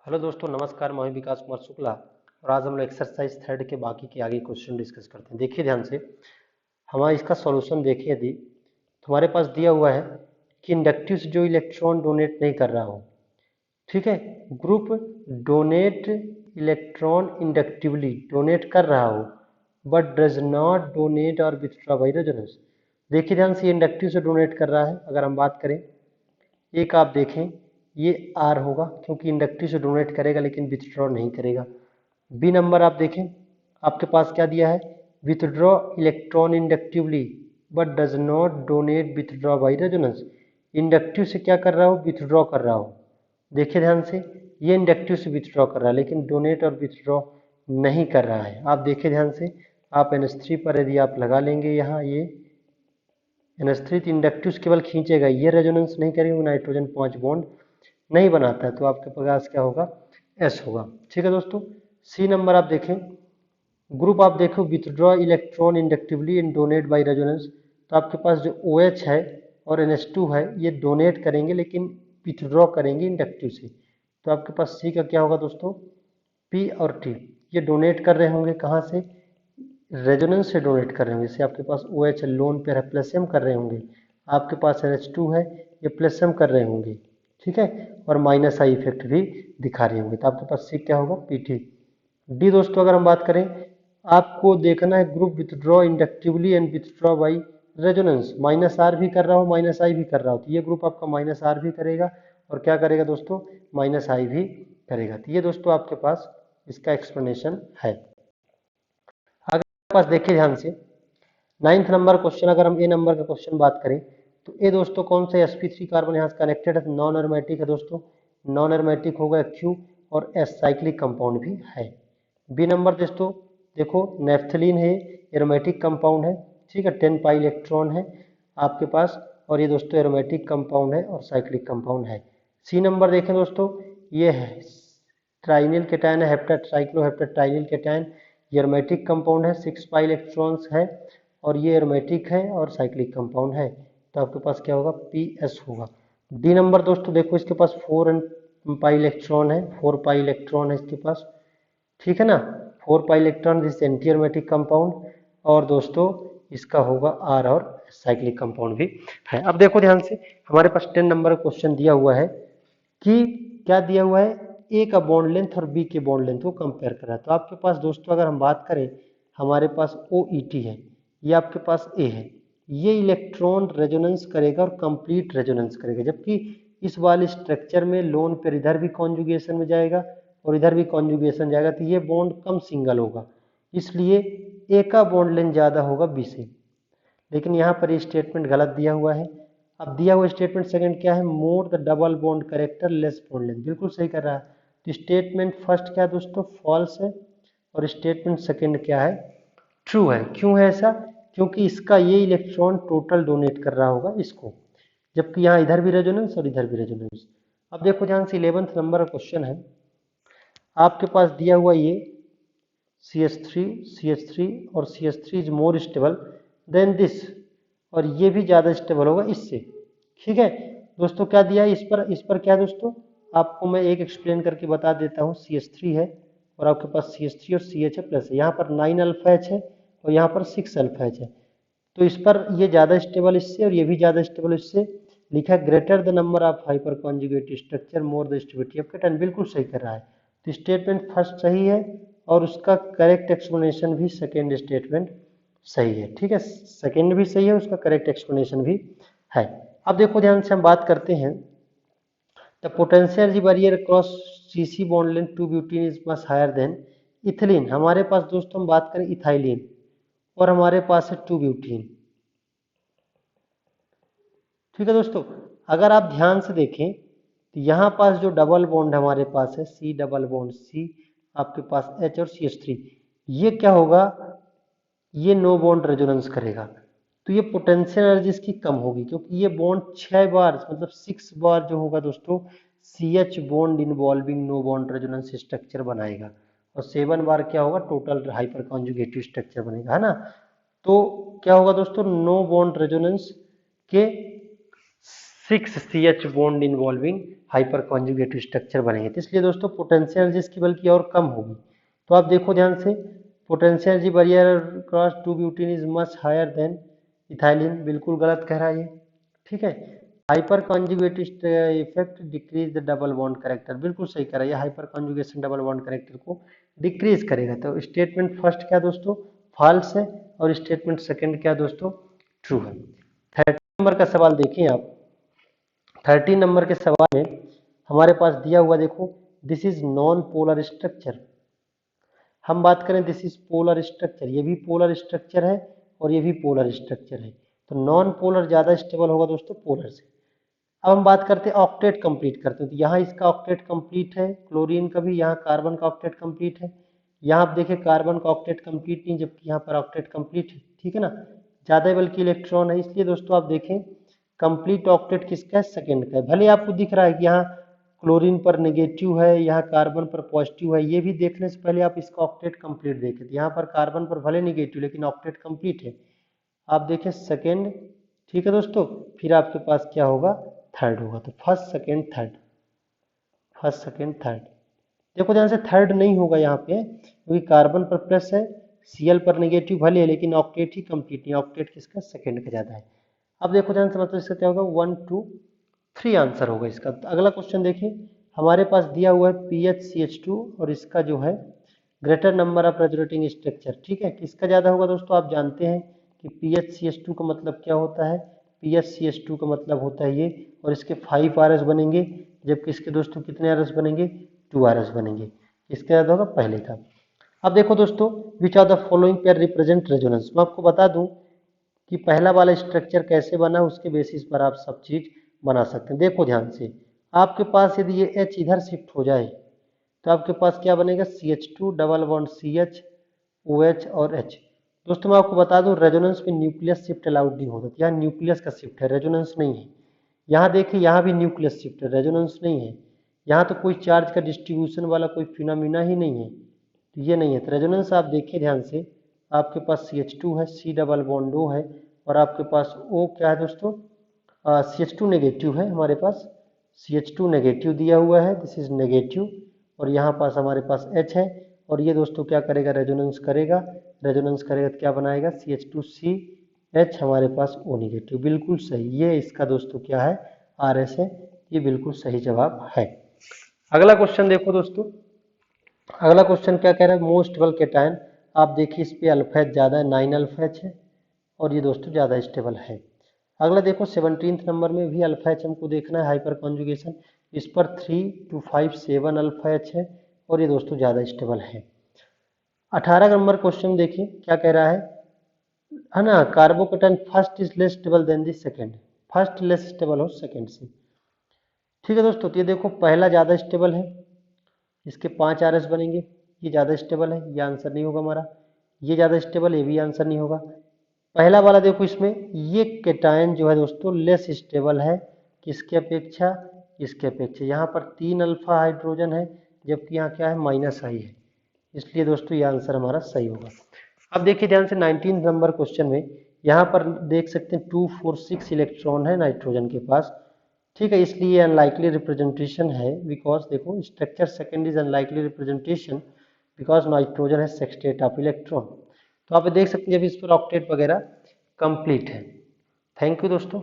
Hello दोस्तों, नमस्कार। मैं हूं विकास कुमार शुक्ला और आज हम लोग एक्सरसाइज थर्ड के बाकी के आगे क्वेश्चन डिस्कस करते हैं। देखिए ध्यान से, हमारा इसका सॉल्यूशन देखिए। यदि तुम्हारे पास दिया हुआ है कि इंडक्टिव से जो इलेक्ट्रॉन डोनेट नहीं कर रहा हो, ठीक है, group donate electron inductively donate कर रहा हो बट डज नॉट डोनेट और विथड्रॉ बाई रेजोनेंस। देखिए ध्यान से, ये इंडक्टिव से डोनेट कर रहा है। अगर हम बात करें, एक आप देखें, ये आर होगा क्योंकि इंडक्टिव से डोनेट करेगा लेकिन विथड्रॉ नहीं करेगा। बी नंबर आप देखें, आपके पास क्या दिया है, withdraw electron inductively but does not donate withdraw by resonance. Inductive से क्या कर रहा हो, विथड्रॉ कर रहा हो। देखिए ध्यान से, ये इंडक्टिव से विथड्रॉ कर रहा है लेकिन डोनेट और विथड्रॉ नहीं कर रहा है। आप देखिए ध्यान से, आप NH3 पर यदि आप लगा लेंगे यहाँ, ये NH3 इंडक्टिव केवल खींचेगा, ये रेजोनेंस नहीं करेगा, नाइट्रोजन 5 बॉन्ड नहीं बनाता है, तो आपके पास क्या होगा, S होगा। ठीक है दोस्तों। सी नंबर आप देखें, ग्रुप आप देखो withdraw electron inductively and donate by resonance. तो आपके पास जो OH है और NH2 है, ये डोनेट करेंगे लेकिन विथड्रॉ करेंगे इंडक्टिव से। तो आपके पास सी का क्या होगा दोस्तों, P और T। ये डोनेट कर रहे होंगे कहाँ से, रेजोनेंस से डोनेट कर रहे होंगे। जैसे आपके पास OH लोन पे है, प्लसम कर रहे होंगे। आपके पास NH2 है, ये प्लसम कर रहे होंगे, ठीक है, और माइनस आई इफेक्ट भी दिखा रहे होंगे। तो आपके पास सी क्या होगा, PT। डी दोस्तों, अगर हम बात करें, आपको देखना है group withdraw inductively and withdraw by resonance. Minus R भी कर रहा हो, माइनस आई भी कर रहा हो, तो ये ग्रुप आपका माइनस आर भी करेगा और क्या करेगा दोस्तों, माइनस आई भी करेगा। तो ये दोस्तों आपके पास इसका एक्सप्लेनेशन है। अगर आपके पास देखिए ध्यान से, 9th नंबर क्वेश्चन, अगर हम ए नंबर का क्वेश्चन बात करें, तो ए दोस्तों कौन सा, sp3 कार्बन यहाँ से कनेक्टेड है, नॉन एरोमेटिक है दोस्तों, नॉन एरोमेटिक होगा Q, और S साइक्लिक कंपाउंड भी है। बी नंबर दोस्तों देखो, नेफ्थलीन है, एरोमेटिक कंपाउंड है, ठीक है, 10 पाई इलेक्ट्रॉन है आपके पास, और ये दोस्तों एरोमेटिक कंपाउंड है और साइक्लिक कंपाउंड है। सी नंबर देखें दोस्तों, ये है ट्राइनिल केटायन है, हेप्टाट्राइनिल केटायन, ये एरोमेटिक कंपाउंड है, 6 पाई इलेक्ट्रॉन्स है, और ये एरोमेटिक है और साइक्लिक कंपाउंड है। तो आपके पास क्या होगा, PS होगा। डी नंबर दोस्तों देखो, इसके पास 4 पाई इलेक्ट्रॉन है, 4 पाई इलेक्ट्रॉन है इसके पास, ठीक है ना, 4 pi electron, this anti aromatic compound, और दोस्तों इसका होगा R, और साइक्लिक कंपाउंड भी है। अब देखो ध्यान से, हमारे पास 10 नंबर का क्वेश्चन दिया हुआ है कि क्या दिया हुआ है, ए का बॉन्ड लेंथ और बी के बॉन्ड लेंथ को कंपेयर करा। तो आपके पास दोस्तों अगर हम बात करें, हमारे पास OET है, ये आपके पास ए है, ये इलेक्ट्रॉन रेजोनेंस करेगा और कंप्लीट रेजोनेंस करेगा, जबकि इस वाले स्ट्रक्चर में लोन पेयर इधर भी कॉन्जुगेशन में जाएगा और इधर भी कॉन्जुगेशन जाएगा, तो ये बॉन्ड कम सिंगल होगा, इसलिए ए का बॉन्ड लेंथ ज़्यादा होगा बी से। लेकिन यहाँ पर ये स्टेटमेंट गलत दिया हुआ है। अब दिया हुआ स्टेटमेंट सेकंड क्या है, more the double bond character less bond length, बिल्कुल सही कर रहा है। तो स्टेटमेंट फर्स्ट क्या है दोस्तों, फॉल्स है, और स्टेटमेंट सेकंड क्या है, ट्रू है। क्यों है ऐसा, क्योंकि इसका ये इलेक्ट्रॉन टोटल डोनेट कर रहा होगा इसको, जबकि यहाँ इधर भी रेजोनेंस और इधर भी रेजोनेंस। अब देखो ध्यान से, 11th नंबर का क्वेश्चन है, आपके पास दिया हुआ ये CH3 और CH3 is more stable then this, और ये भी ज़्यादा स्टेबल होगा इससे, ठीक है दोस्तों। क्या दिया है इस पर क्या है दोस्तों, आपको मैं एक एक्सप्लेन करके बता देता हूँ। CH3 है और आपके पास CH3 और CH है प्लस है, यहाँ पर 9 अल्फा H है और यहाँ पर 6 अल्फा H है, तो इस पर ये ज़्यादा स्टेबल इससे और ये भी ज़्यादा स्टेबल इससे। लिखा है greater the number of hyper conjugate structure more the stability of cation, बिल्कुल सही कर रहा है। तो स्टेटमेंट फर्स्ट सही है और उसका करेक्ट एक्सप्लेनेशन भी सेकेंड स्टेटमेंट सही है, ठीक है, सेकेंड भी सही है, उसका करेक्ट एक्सप्लेनेशन भी है। अब देखो ध्यान से, हम बात करते हैं the potential barrier cross CC bond length 2 butene is much higher than ethylene. हमारे पास दोस्तों हम बात करें इथाइलिन, और हमारे पास है 2 ब्यूटीन, ठीक है दोस्तों। अगर आप ध्यान से देखें तो यहाँ पास जो डबल बॉन्ड हमारे पास है, C डबल बॉन्ड C, आपके पास H और CH3, ये क्या होगा, ये नो बॉन्ड रेजोनेंस करेगा, तो ये पोटेंशियल एनर्जी इसकी कम होगी, क्योंकि ये बॉन्ड 6 बार मतलब 6 बार जो होगा दोस्तों, CH bond involving no bond resonance structure बनाएगा, और 7 बार क्या होगा, टोटल हाइपर कॉन्जुगेटिव स्ट्रक्चर बनेगा, है ना। तो क्या होगा दोस्तों, नो बॉन्ड रेजोनेंस के 6 CH bond involving hyper conjugative structure बनेंगे। तो इसलिए दोस्तों पोटेंशियल एनर्जी इसकी बल्कि और कम होगी। तो आप देखो ध्यान से, potential energy barrier cross 2 butane is much higher than ethylene, बिल्कुल गलत कह रहा है ये, ठीक है। Hyperconjugative effect decrease the double bond character, बिल्कुल सही कह रहा है, ये hyperconjugation double bond character को डिक्रीज करेगा। तो स्टेटमेंट फर्स्ट क्या दोस्तों, फॉल्स है, और स्टेटमेंट सेकंड क्या दोस्तों, ट्रू है। 13 नंबर का सवाल देखिए आप। 13 नंबर के सवाल में हमारे पास दिया हुआ देखो, this is non polar structure. हम बात करें दिस इज पोलर स्ट्रक्चर, ये भी पोलर स्ट्रक्चर है और ये भी पोलर स्ट्रक्चर है। तो नॉन पोलर ज्यादा स्टेबल होगा दोस्तों पोलर से। अब हम बात करते हैं ऑक्टेट कंप्लीट करते हैं। तो यहाँ इसका ऑक्टेट कंप्लीट है, क्लोरीन का भी, यहाँ कार्बन का ऑक्टेट कंप्लीट है। यहाँ आप देखें कार्बन का ऑक्टेट कंप्लीट नहीं, जबकि यहाँ पर ऑक्टेट कंप्लीट है, ठीक है ना, ज्यादा बल्कि इलेक्ट्रॉन है। इसलिए दोस्तों आप देखें कंप्लीट ऑक्टेट किसका है, सेकंड का है। भले आपको दिख रहा है कि यहाँ क्लोरीन पर नेगेटिव है, यहाँ कार्बन पर पॉजिटिव है, ये भी देखने से पहले आप इसका ऑक्टेट कंप्लीट देखें। यहाँ पर कार्बन पर भले नेगेटिव लेकिन ऑक्टेट कंप्लीट है, आप देखें सेकेंड, ठीक है दोस्तों। फिर आपके पास क्या होगा, थर्ड होगा। तो first second third, first second third. देखो ध्यान से थर्ड नहीं होगा यहाँ पे, क्योंकि कार्बन पर प्लस है, Cl पर नेगेटिव भले है, लेकिन ऑक्टेट ही कंप्लीट नहीं, ऑक्टेट किसका, सेकेंड का ज्यादा है। अब देखो ध्यान से, मतलब इसका क्या होगा, 1 2 3 आंसर होगा इसका। तो अगला क्वेश्चन देखिए, हमारे पास दिया हुआ है PHCH2 और इसका जो है greater number of resonating structure, ठीक है, किसका ज्यादा होगा दोस्तों। आप जानते हैं कि PHCH2 का मतलब क्या होता है, PHCH2 का मतलब होता है ये, और इसके 5 RS बनेंगे, जबकि इसके दोस्तों कितने RS बनेंगे, 2 RS बनेंगे। इसका ज्यादा होगा पहले का। अब देखो दोस्तों, which of the following pair represent resonance. मैं आपको बता दूं कि पहला वाला स्ट्रक्चर कैसे बना, उसके बेसिस पर आप सब चीज बना सकते हैं। देखो ध्यान से, आपके पास यदि ये H इधर शिफ्ट हो जाए तो आपके पास क्या बनेगा, CH2 double bond CH OH और H। दोस्तों मैं आपको बता दूं रेजोनेंस में न्यूक्लियस शिफ्ट अलाउड नहीं होता, यहाँ न्यूक्लियस का शिफ्ट है, रेजोनेंस नहीं है। यहाँ देखिए, यहाँ भी न्यूक्लियस शिफ्ट है, रेजोनेंस नहीं है। यहाँ तो कोई चार्ज का डिस्ट्रीब्यूशन वाला कोई फिनोमिना ही नहीं है, तो ये नहीं है। तो रेजोनेंस आप देखिए ध्यान से, आपके पास CH2 है, C डबल बॉन्ड O है, और आपके पास O क्या है दोस्तों, CH2 नेगेटिव है हमारे पास, CH2 नेगेटिव दिया हुआ है, दिस इज नेगेटिव, और यहाँ पास हमारे पास H है, और ये दोस्तों क्या करेगा, रेजोनेंस करेगा, रेजोनेंस करेगा तो क्या बनाएगा, CH2CH हमारे पास O नेगेटिव, बिल्कुल सही। ये इसका दोस्तों क्या है, RS है, ये बिल्कुल सही जवाब है। अगला क्वेश्चन देखो दोस्तों, अगला क्वेश्चन क्या कह रहा है, मोस्ट स्टेबल कैटायन। आप देखिए इस पे अल्फा एच ज्यादा है, 9 अल्फा एच है, और ये दोस्तों ज्यादा स्टेबल है। अगला देखो 17 नंबर में भी अल्फा एच हमको देखना है, हाइपर कॉन्जुगेशन, इस पर 3 to 5 7 अल्फा एच है, और ये दोस्तों ज्यादा स्टेबल है। 18 नंबर क्वेश्चन देखिए क्या कह रहा है ना, carbocation first is less stable then the second, first less stable हो सेकेंड से, ठीक है दोस्तों। तो ये देखो पहला ज्यादा स्टेबल है, इसके 5 RS बनेंगे, ये ज़्यादा स्टेबल है, ये आंसर नहीं होगा हमारा। ये ज़्यादा स्टेबल, ये भी आंसर नहीं होगा। पहला वाला देखो, इसमें ये कैटायन जो है दोस्तों लेस स्टेबल है, किसके अपेक्षा, इसके अपेक्षा। यहाँ पर 3 अल्फा हाइड्रोजन है, जबकि यहाँ क्या है, -I है, इसलिए दोस्तों ये आंसर हमारा सही होगा। अब देखिए ध्यान से 19 नंबर क्वेश्चन में, यहाँ पर देख सकते हैं 2 4 6 इलेक्ट्रॉन है नाइट्रोजन के पास, ठीक है, इसलिए अनलाइकली रिप्रेजेंटेशन है, बिकॉज देखो structure second is unlikely representation because nitrogen है सेक्सटेट ऑफ इलेक्ट्रॉन। तो आप देख सकते हैं जब इस पर ऑक्टेट वगैरह कंप्लीट है। थैंक यू दोस्तों।